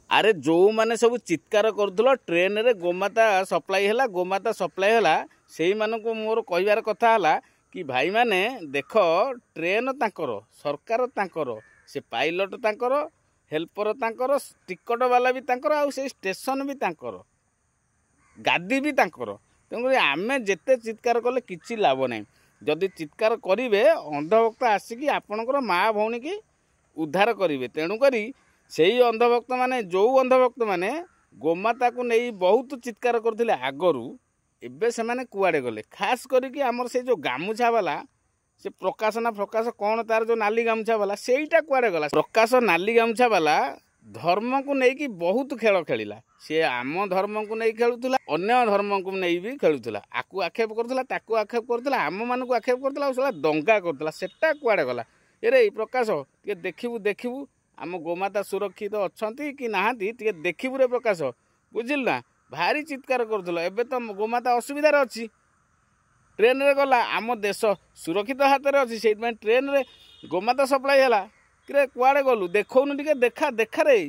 अरे जो माने सब चित्कार करुल ट्रेन रे गोमाता सप्लाई है गोमाता सप्लाई है से मानक मोर कहबार कथा है कि भाई माने देख ट्रेन तांकर सरकार तांकर से पाइलट तांकर हेल्पर तांकर टिकट वाला भी तांकर आउ से स्टेशन भी तांकर गादी भी तांकर तेणुक आम जिते चित्कार कले किसी लाभ ना जदि चित्कार करेंगे अंधभक्त आसिकी आपणकर माँ भौणी की उद्धार करेंगे तेणुक से अंधभक्त माने जो अंधभक्त माने गोमाता को नहीं बहुत चित्कार करते आगरू एबे से माने कुआड़े गले खास करके आमर से जो गामुछा वाला से प्रकाश ना प्रकाश कौन तार जो नाली गामुछा वाला सेटा कुआड़े गला प्रकाश नाली गामुछा वाला धर्म को लेकिन बहुत खेल खेला सी आम धर्म को नहीं खेलुला अन्य धर्म को नहीं भी खेलुला आकु आक्षेप करुला ताकू आक्षेप करुला आम मान को आक्षेप करुला साला दंगा करुला सेटा कुआड़े गला एरे प्रकाश टे देखिबू देखिबू आम गोमाता सुरक्षित अच्छा कि नहांती टे देखिबू रे प्रकाश बुझिल ना भारी चित्कार करुला एबे तो गोमाता असुविधार अच्छी ट्रेन रे गला आम देश सुरक्षित हाथ में अच्छी से ट्रेन रे गोमाता सप्लाई है कि कुआड़े गलु देखौनु टिके देखा देखा रे।